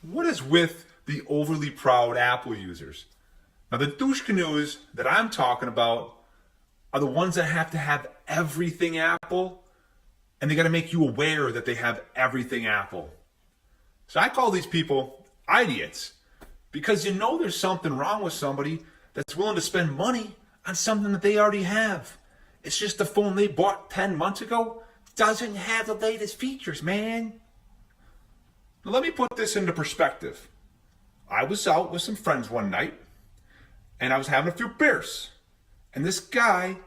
What is with the overly proud Apple users? Now, the douche canoes that I'm talking about are the ones that have to have everything Apple, and they got to make you aware that they have everything Apple. So I call these people idiots, because you know there's something wrong with somebody that's willing to spend money on something that they already have. It's just the phone they bought 10 months ago doesn't have the latest features, man. Now, let me put this into perspective. I was out with some friends one night, and I was having a few beers. And this guy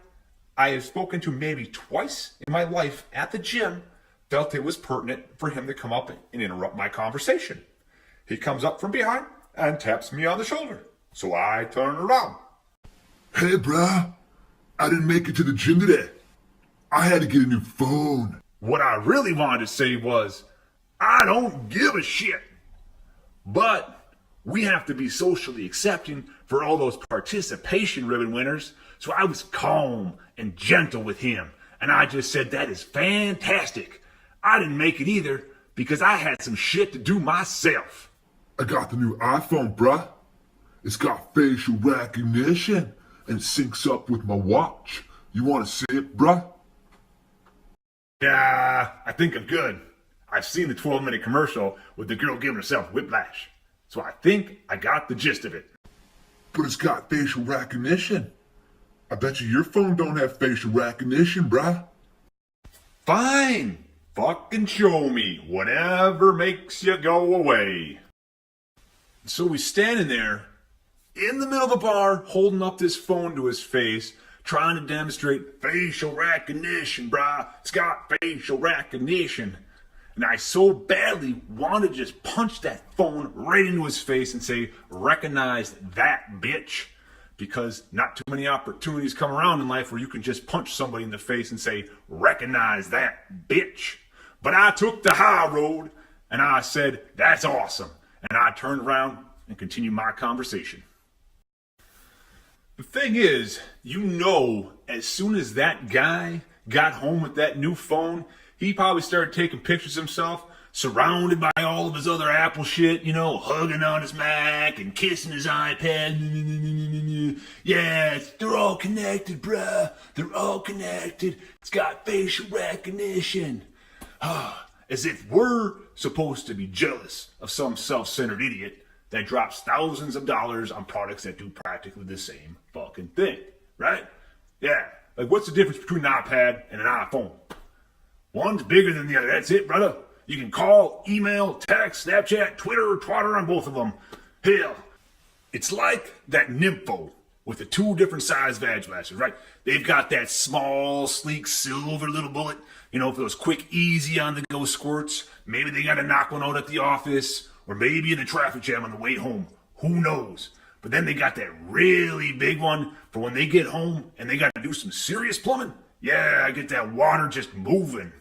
I have spoken to maybe twice in my life at the gym felt it was pertinent for him to come up and interrupt my conversation. He comes up from behind and taps me on the shoulder. So I turn around. Hey, bruh. I didn't make it to the gym today. I had to get a new phone. What I really wanted to say was, I don't give a shit. But we have to be socially accepting for all those participation ribbon winners. So I was calm and gentle with him. And I just said, that is fantastic. I didn't make it either because I had some shit to do myself. I got the new iPhone, bruh. It's got facial recognition and syncs up with my watch. You want to see it, bruh? Yeah, I think I'm good. I've seen the 12-minute commercial with the girl giving herself whiplash. So I think I got the gist of it. But it's got facial recognition. I bet you your phone don't have facial recognition, bruh. Fine. Fucking show me. Whatever makes you go away. So he's standing there in the middle of the bar, holding up this phone to his face, trying to demonstrate facial recognition, bruh. It's got facial recognition. And I so badly wanted to just punch that phone right into his face and say, recognize that, bitch. Because not too many opportunities come around in life where you can just punch somebody in the face and say, recognize that, bitch. But I took the high road and I said, that's awesome. And I turned around and continued my conversation. The thing is, as soon as that guy got home with that new phone, he probably started taking pictures of himself, surrounded by all of his other Apple shit, hugging on his Mac and kissing his iPad. Yeah, they're all connected, bruh. They're all connected. It's got facial recognition. As if we're supposed to be jealous of some self-centered idiot that drops thousands of dollars on products that do practically the same fucking thing, right? Yeah, like what's the difference between an iPad and an iPhone? One's bigger than the other. That's it, brother. You can call, email, text, Snapchat, Twitter, twatter on both of them. Hell, it's like that Nympho with the two different size vag blasters, right? They've got that small, sleek, silver little bullet, for those quick, easy on-the-go squirts. Maybe they got to knock one out at the office, or maybe in a traffic jam on the way home. Who knows? But then they got that really big one for when they get home and they got to do some serious plumbing. Yeah, I get that water just moving.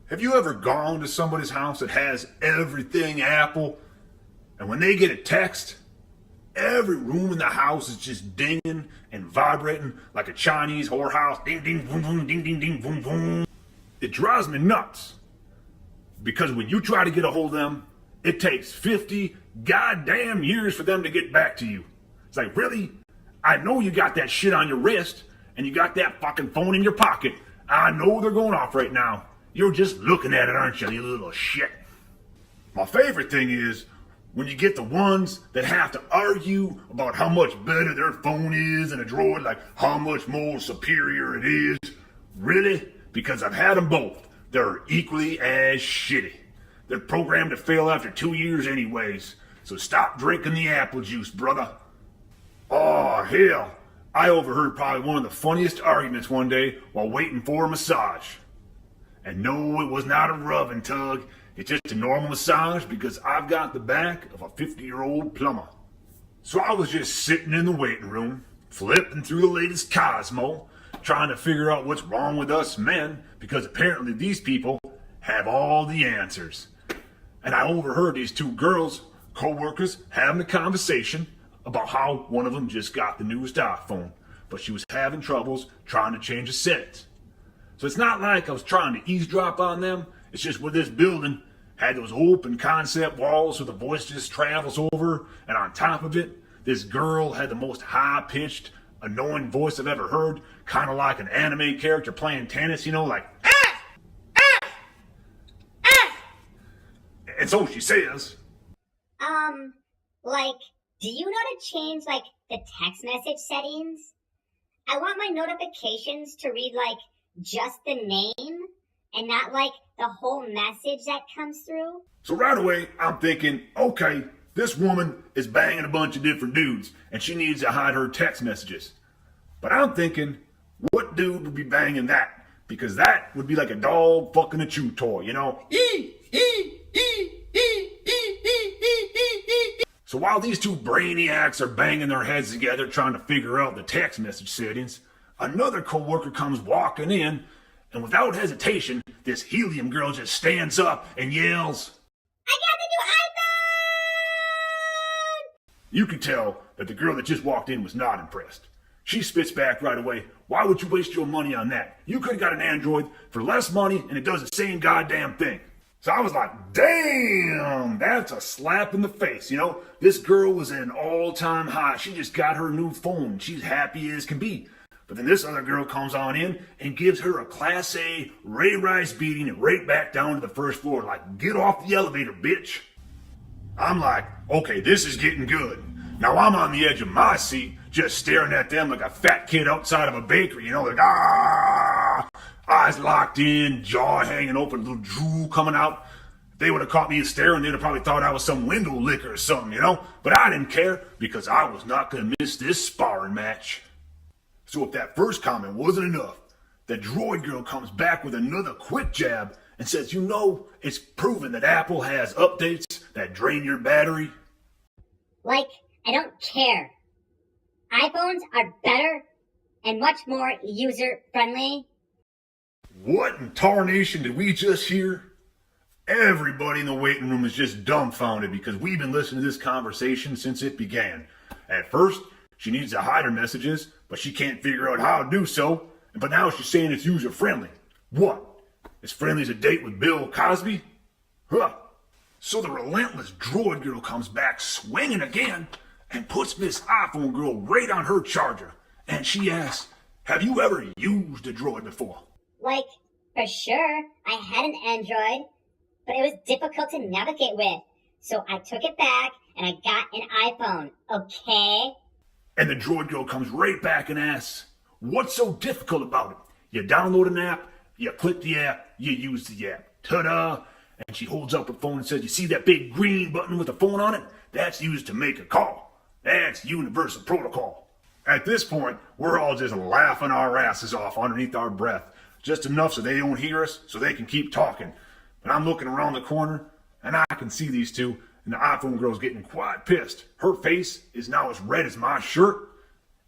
Have you ever gone to somebody's house that has everything Apple, and when they get a text, every room in the house is just dinging and vibrating like a Chinese whorehouse? Ding, ding, boom, boom, ding, ding, ding, boom, boom. It drives me nuts. Because when you try to get a hold of them, it takes 50 goddamn years for them to get back to you. It's like, really? I know you got that shit on your wrist, and you got that fucking phone in your pocket. I know they're going off right now. You're just looking at it, aren't you, you little shit? My favorite thing is when you get the ones that have to argue about how much better their phone is than a Droid, like how much more superior it is. Really? Because I've had them both. They're equally as shitty. They're programmed to fail after 2 years anyways. So stop drinking the apple juice, brother. Oh, hell. I overheard probably one of the funniest arguments one day while waiting for a massage. And no, it was not a rub and tug. It's just a normal massage because I've got the back of a 50-year-old plumber. So I was just sitting in the waiting room, flipping through the latest Cosmo, trying to figure out what's wrong with us men, because apparently these people have all the answers. And I overheard these two girls, co-workers, having a conversation about how one of them just got the newest iPhone, but she was having troubles trying to change the settings. So it's not like I was trying to eavesdrop on them. It's just where this building Had those open concept walls so the voice just travels over, and on top of it, this girl had the most high-pitched, annoying voice I've ever heard, kind of like an anime character playing tennis, you know, like, ah! Ah! Ah! And so she says, Like, do you know to change, like, the text message settings? I want my notifications to read, like, just the name and not, like, the whole message that comes through. So right away, I'm thinking, okay, this woman is banging a bunch of different dudes, and she needs to hide her text messages. But I'm thinking, what dude would be banging that? Because that would be like a dog fucking a chew toy, you know? So while these two brainiacs are banging their heads together trying to figure out the text message settings, another coworker comes walking in, and without hesitation, this helium girl just stands up and yells, I got the new iPhone! You can tell that the girl that just walked in was not impressed. She spits back right away, why would you waste your money on that? You could have got an Android for less money and it does the same goddamn thing. So I was like, damn, that's a slap in the face, you know? This girl was at an all-time high. She just got her new phone. She's happy as can be. But then this other girl comes on in and gives her a Class A Ray Rice beating and right back down to the first floor. Like, get off the elevator, bitch. I'm like, okay, this is getting good. Now I'm on the edge of my seat, just staring at them like a fat kid outside of a bakery, you know, like, ah! Eyes locked in, jaw hanging open, little drool coming out. If they would have caught me staring, they'd have probably thought I was some window licker or something, you know? But I didn't care because I was not going to miss this sparring match. So if that first comment wasn't enough, the droid girl comes back with another quick jab and says, you know, it's proven that Apple has updates that drain your battery. Like, I don't care. iPhones are better and much more user-friendly. What in tarnation did we just hear? Everybody in the waiting room is just dumbfounded because we've been listening to this conversation since it began. At first, she needs to hide her messages, but she can't figure out how to do so. But now she's saying it's user-friendly. What? As friendly as a date with Bill Cosby? Huh. So the relentless droid girl comes back swinging again and puts this iPhone girl right on her charger. And she asks, have you ever used a droid before? Like, for sure, I had an Android, but it was difficult to navigate with. So I took it back and I got an iPhone, okay? And the droid girl comes right back and asks, what's so difficult about it? You download an app, you click the app, you use the app. Ta-da! And she holds up her phone and says, you see that big green button with a phone on it? That's used to make a call. That's universal protocol. At this point, we're all just laughing our asses off underneath our breath. Just enough so they don't hear us, so they can keep talking. But I'm looking around the corner, and I can see these two, and the iPhone girl's getting quite pissed. Her face is now as red as my shirt,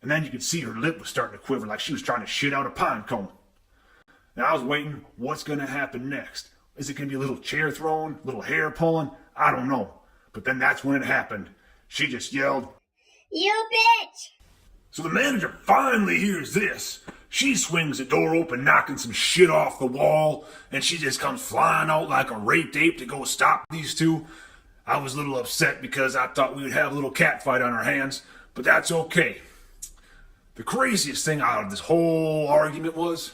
and then you could see her lip was starting to quiver like she was trying to shit out a pine cone. Now I was waiting, what's going to happen next? Is it going to be a little chair throwing, a little hair pulling? I don't know. But then that's when it happened. She just yelled, You bitch! So the manager finally hears this. She swings the door open, knocking some shit off the wall, and she just comes flying out like a raped ape to go stop these two. I was a little upset because I thought we would have a little cat fight on our hands, but that's okay. The craziest thing out of this whole argument was,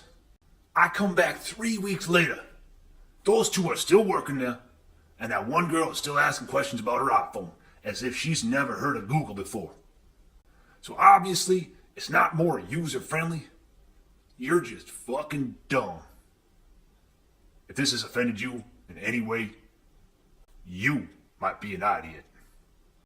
I come back 3 weeks later. Those two are still working there, and that one girl is still asking questions about her iPhone, as if she's never heard of Google before. So obviously, it's not more user-friendly. You're just fucking dumb. If this has offended you in any way, you might be an idiot.